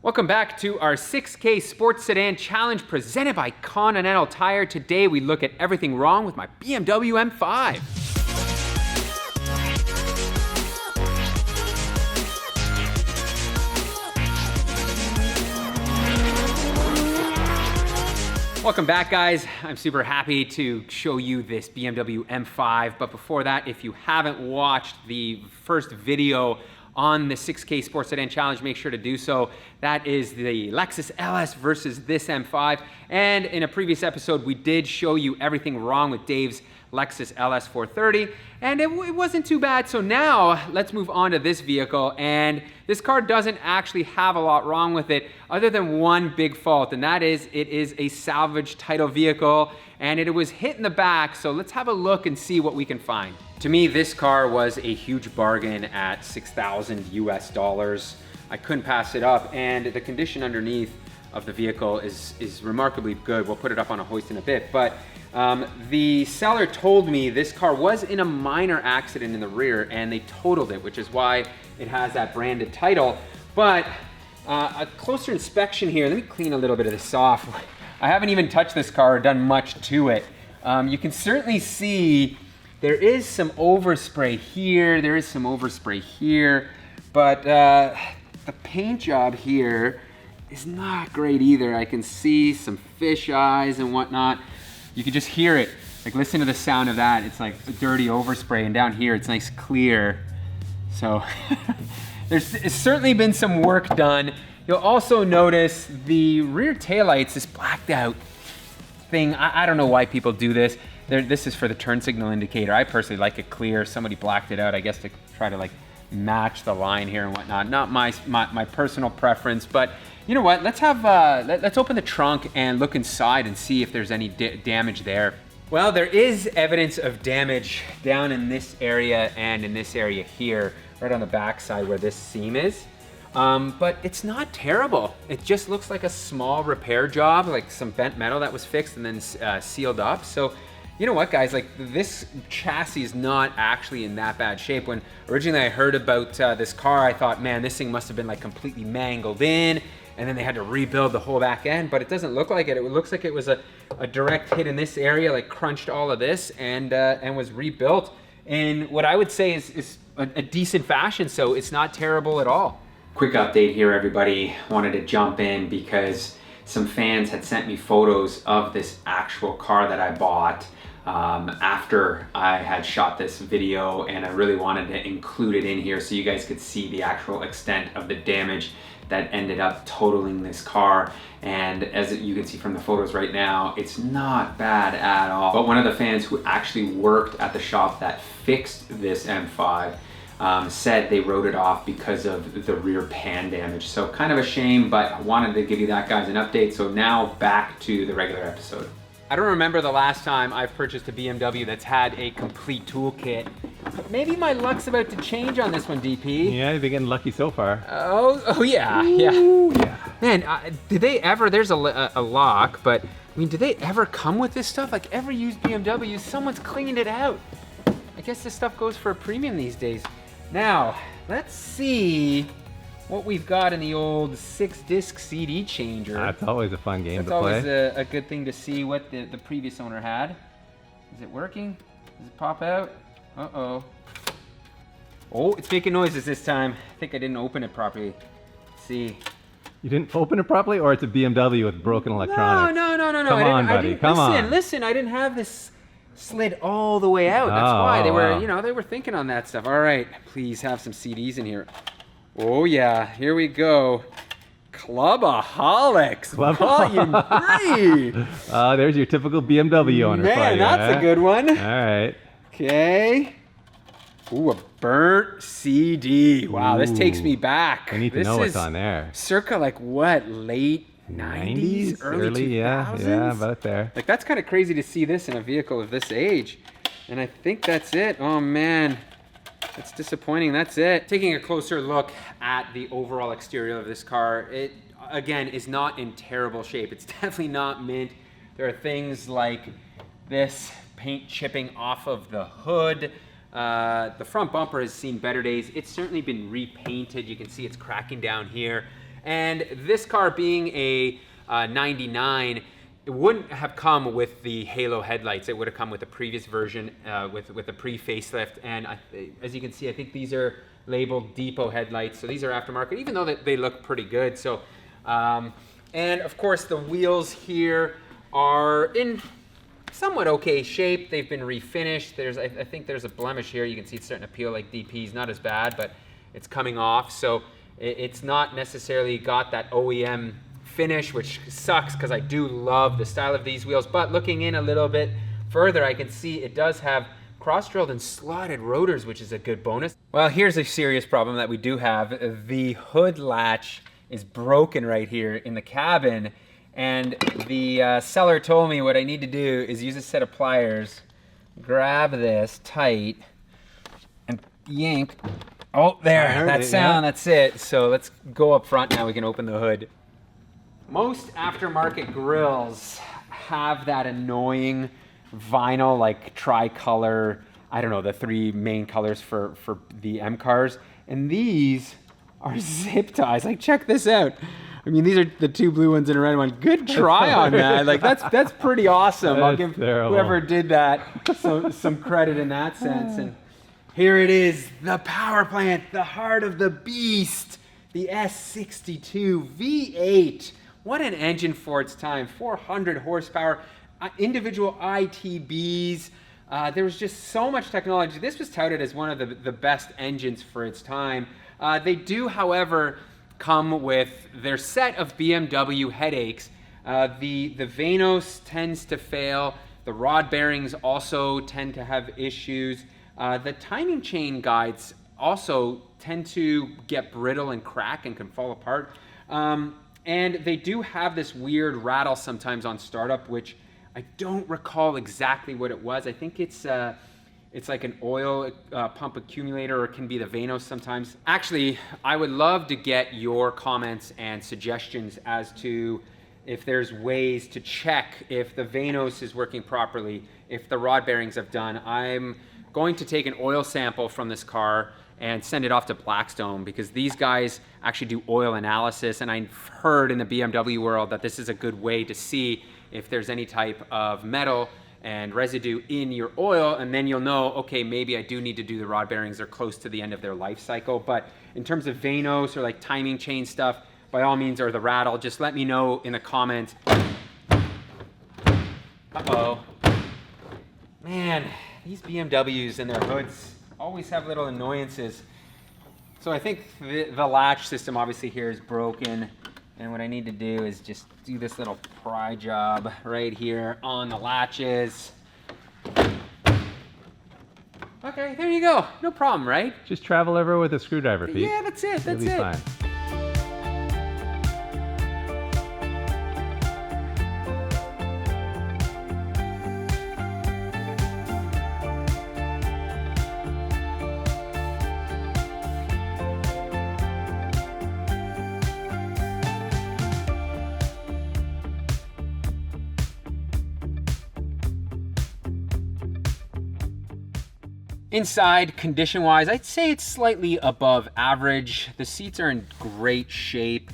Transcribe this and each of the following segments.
Welcome back to our 6K Sports Sedan Challenge presented by Continental Tire. Today we look at everything wrong with my BMW M5. Welcome back, guys. I'm super happy to show you this BMW M5, but before that, if you haven't watched the first video on the 6K Sports Sedan Challenge, make sure to do so. That is the Lexus LS versus this M5. And in a previous episode, we did show you everything wrong with Dave's Lexus LS 430, and it wasn't too bad. So now let's move on to this vehicle, and this car doesn't actually have a lot wrong with it other than one big fault, and that is it is a salvage title vehicle and it was hit in the back. So let's have a look and see what we can find. To me, this car was a huge bargain at $6,000 US. I couldn't pass it up, and the condition underneath of the vehicle is remarkably good. We'll put it up on a hoist in a bit, but the seller told me this car was in a minor accident in the rear and they totaled it, which is why it has that branded title. But a closer inspection here, let me clean a little bit of this off. I haven't even touched this car or done much to it. You can certainly see there is some overspray here, there is some overspray here, but the paint job here is not great either. I can see some fish eyes and whatnot. You can just hear it. Like, listen to the sound of that. It's like a dirty overspray, and down here it's nice clear. So there's certainly been some work done. You'll also notice the rear taillights, this blacked out thing. I don't know why people do this. This is for the turn signal indicator. I personally like it clear. Somebody blacked it out, I guess, to try to like match the line here and whatnot. Not my personal preference, but you know what? Let's open the trunk and look inside and see if there's any damage there. Well, there is evidence of damage down in this area and in this area here, right on the back side where this seam is. But it's not terrible. It just looks like a small repair job, like some bent metal that was fixed and then sealed up. So, you know what, guys, like, this chassis is not actually in that bad shape. When originally I heard about this car, I thought, man, this thing must have been like completely mangled in, and then they had to rebuild the whole back end, but it doesn't look like it. It looks like it was a direct hit in this area, like crunched all of this and was rebuilt in what I would say is a decent fashion, so it's not terrible at all. Quick update here, everybody. Wanted to jump in because some fans had sent me photos of this actual car that I bought after I had shot this video, and I really wanted to include it in here so you guys could see the actual extent of the damage that ended up totaling this car. And as you can see from the photos right now, it's not bad at all. But one of the fans who actually worked at the shop that fixed this M5 said they wrote it off because of the rear pan damage. So kind of a shame, but I wanted to give you that, guys, an update. So now back to the regular episode. I don't remember the last time I've purchased a BMW that's had a complete toolkit. Maybe my luck's about to change on this one, DP. Yeah, you've been getting lucky so far. Oh yeah, Ooh, yeah. Man, did they ever, there's a lock, but I mean, did they ever come with this stuff? Like, every used BMW, someone's cleaned it out. I guess this stuff goes for a premium these days. Now, let's see what we've got in the old 6-disc CD changer. That's always a fun game to play. That's always a good thing to see what the previous owner had. Is it working? Does it pop out? Uh-oh. Oh, it's making noises this time. I think I didn't open it properly. Let's see. You didn't open it properly, or it's a BMW with broken electronics? No. Come on, buddy, come on. Listen, I didn't have this slid all the way out. That's why they were, you know, they were thinking on that stuff. All right, please have some CDs in here. Oh yeah, here we go. Clubaholics, Volume 3. There's your typical BMW owner. Man, that's a good one. All right. Okay. Ooh, a burnt CD. Wow, this takes me back. I need to know what's on there. Circa, like, what, late 90s, early 2000s? Yeah, about there. Like, that's kind of crazy to see this in a vehicle of this age. And I think that's it. Oh man, it's disappointing. That's it. Taking a closer look at the overall exterior of this car, it again is not in terrible shape. It's definitely not mint. There are things like this paint chipping off of the hood. The front bumper has seen better days. It's certainly been repainted. You can see it's cracking down here. And this car being a 99, it wouldn't have come with the halo headlights. It would have come with the previous version with the pre-facelift. And as you can see, I think these are labeled depot headlights. So these are aftermarket, even though they look pretty good. So, and of course the wheels here are in somewhat okay shape. They've been refinished. I think there's a blemish here. You can see it's starting to peel like DP's, not as bad, but it's coming off. So it's not necessarily got that OEM finish, which sucks because I do love the style of these wheels. But looking in a little bit further, I can see it does have cross-drilled and slotted rotors, which is a good bonus. Well, here's a serious problem that we do have. The hood latch is broken right here in the cabin, and the seller told me what I need to do is use a set of pliers, grab this tight, and yank. Oh, there, that sound, that's it. So let's go up front now, we can open the hood. Most aftermarket grills have that annoying vinyl, like tricolor, I don't know, the 3 main colors for the M cars. And these are zip ties. Like, check this out. I mean, these are the 2 blue ones and a red one. Good try on that. Like, that's pretty awesome. I'll give whoever did that some credit in that sense. And here it is, the power plant, the heart of the beast, the S62 V8. What an engine for its time, 400 horsepower, individual ITBs. There was just so much technology. This was touted as one of the best engines for its time. They do, however, come with their set of BMW headaches. The Vanos tends to fail. The rod bearings also tend to have issues. The timing chain guides also tend to get brittle and crack and can fall apart. And they do have this weird rattle sometimes on startup, which I don't recall exactly what it was. I think it's like an oil pump accumulator, or it can be the Vanos sometimes. Actually, I would love to get your comments and suggestions as to if there's ways to check if the Vanos is working properly, if the rod bearings have done. I'm going to take an oil sample from this car and send it off to Blackstone, because these guys actually do oil analysis, and I've heard in the BMW world that this is a good way to see if there's any type of metal and residue in your oil, and then you'll know, okay, maybe I do need to do the rod bearings. They're close to the end of their life cycle. But in terms of Vanos or like timing chain stuff, by all means, or the rattle, just let me know in the comments. Uh-oh. Man, these BMWs and their hoods always have little annoyances. So I think the latch system obviously here is broken, and what I need to do is just do this little pry job right here on the latches. Okay, there you go. No problem, right? Just travel everywhere with a screwdriver, Pete. Yeah, that's it. That's You'll be it. fine. Inside, condition-wise, I'd say it's slightly above average. The seats are in great shape,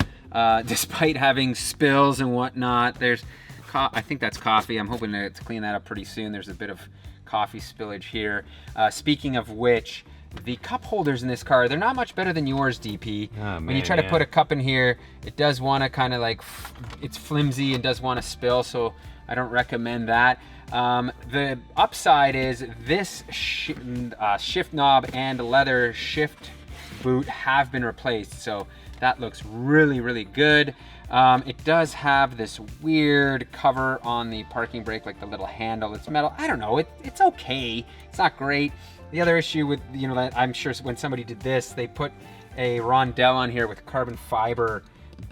despite having spills and whatnot. There's, I think that's coffee. I'm hoping to clean that up pretty soon. There's a bit of coffee spillage here. Speaking of which, the cup holders in this car, they're not much better than yours, DP. Oh, man, when you try to put a cup in here, it does want to kind of like, it's flimsy and does want to spill, so I don't recommend that. The upside is this shift knob and leather shift boot have been replaced, so that looks really, really good. It does have this weird cover on the parking brake, like the little handle. It's metal. I don't know. It's okay. It's not great. The other issue with, you know, that I'm sure when somebody did this, they put a rondelle on here with carbon fiber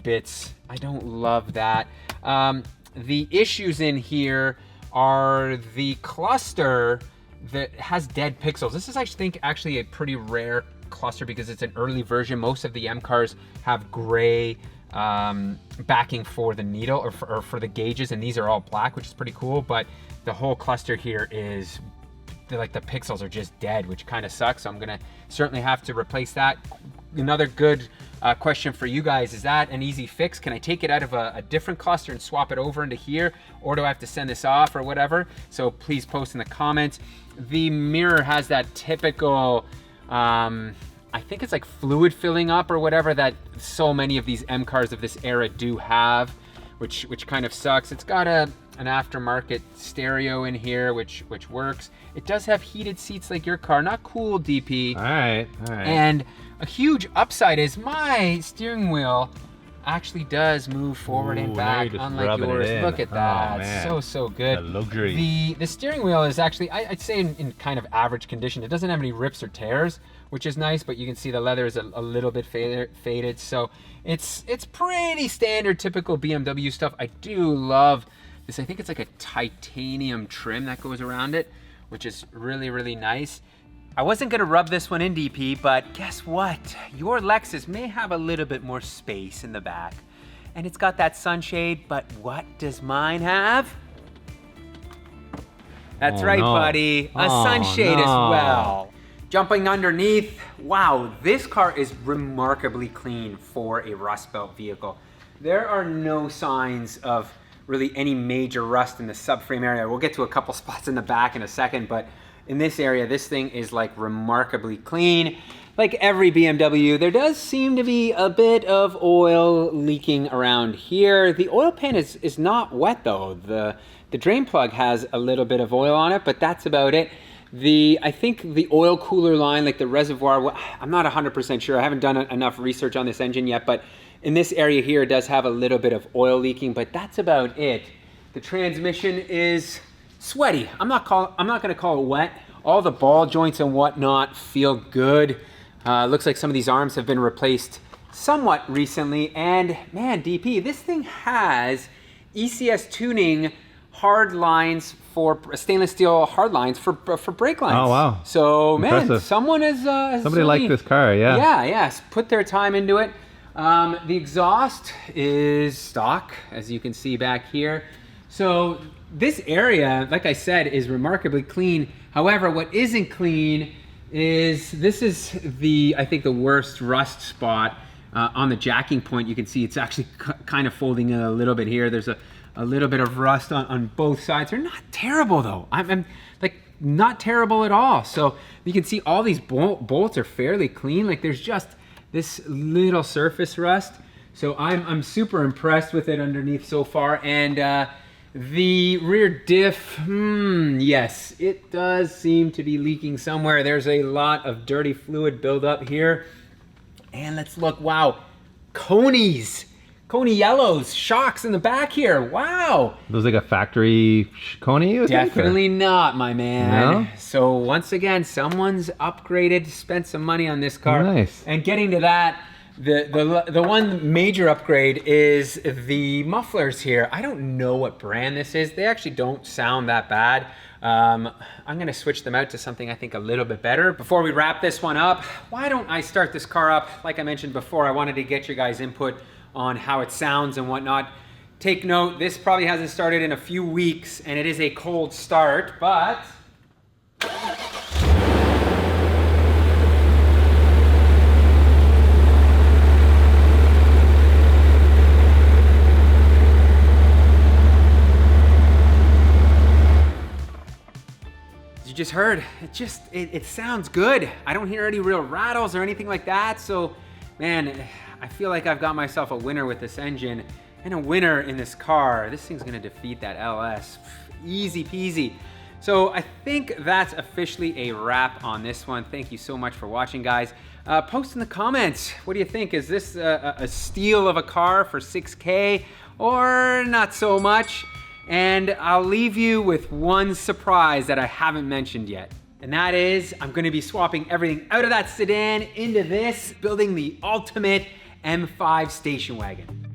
bits. I don't love that. The issues in here are the cluster that has dead pixels. This is, I think, actually a pretty rare cluster because it's an early version. Most of the M cars have gray backing for the needle or for the gauges, and these are all black, which is pretty cool. But the whole cluster here is like the pixels are just dead, which kind of sucks. So I'm gonna certainly have to replace that. Another good question for you guys, is that an easy fix? Can I take it out of a different cluster and swap it over into here? Or do I have to send this off or whatever? So please post in the comments. The mirror has that typical, I think it's like fluid filling up or whatever that so many of these M cars of this era do have, which kind of sucks. It's got an aftermarket stereo in here, which works. It does have heated seats like your car. Not cool, DP. All right. And a huge upside is my steering wheel actually does move forward and back, unlike yours. Look at that. So good. The luxury. The steering wheel is actually, I'd say in kind of average condition. It doesn't have any rips or tears, which is nice, but you can see the leather is a little bit faded. So it's pretty standard, typical BMW stuff. I do love this. I think it's like a titanium trim that goes around it, which is really nice. I wasn't gonna rub this one in, DP, but guess what? Your Lexus may have a little bit more space in the back. And it's got that sunshade, but what does mine have? That's right, buddy, a sunshade as well. Jumping underneath, wow, this car is remarkably clean for a Rust Belt vehicle. There are no signs of really any major rust in the subframe area. We'll get to a couple spots in the back in a second, but in this area, this thing is like remarkably clean. Like every BMW, there does seem to be a bit of oil leaking around here. The oil pan is not wet though. The drain plug has a little bit of oil on it, but that's about it. I think the oil cooler line, like the reservoir, I'm not 100% sure. I haven't done enough research on this engine yet, but in this area here, it does have a little bit of oil leaking, but that's about it. The transmission is sweaty. I'm not gonna call it wet. All the ball joints and whatnot feel good. Looks like some of these arms have been replaced somewhat recently. And man, DP, this thing has ECS tuning hard lines for stainless steel hard lines for brake lines. Oh wow! So impressive. Man, someone has somebody liked this car, yeah. Yes, put their time into it. The exhaust is stock, as you can see back here. So this area, like I said, is remarkably clean. However, what isn't clean is, this is I think the worst rust spot on the jacking point. You can see it's actually kind of folding a little bit here. There's a little bit of rust on both sides. They're not terrible though. I'm like not terrible at all. So you can see all these bolts are fairly clean. Like there's just this little surface rust. So I'm super impressed with it underneath so far. And the rear diff, yes, it does seem to be leaking somewhere. There's a lot of dirty fluid buildup here. And let's look, wow, Coney yellows, shocks in the back here, wow. Those like a factory Coney? Definitely not, my man. No? So once again, someone's upgraded, spent some money on this car. Nice. And getting to that, the one major upgrade is the mufflers here. I don't know what brand this is. They actually don't sound that bad. I'm gonna switch them out to something I think a little bit better. Before we wrap this one up, why don't I start this car up? Like I mentioned before, I wanted to get your guys' input on how it sounds and whatnot. Take note, this probably hasn't started in a few weeks and it is a cold start, but you just heard, it sounds good. I don't hear any real rattles or anything like that. So man, I feel like I've got myself a winner with this engine and a winner in this car. This thing's gonna defeat that LS, easy peasy. So I think that's officially a wrap on this one. Thank you so much for watching, guys. Post in the comments, what do you think? Is this a steal of a car for 6K or not so much? And I'll leave you with one surprise that I haven't mentioned yet. And that is, I'm gonna be swapping everything out of that sedan into this, building the ultimate M5 station wagon.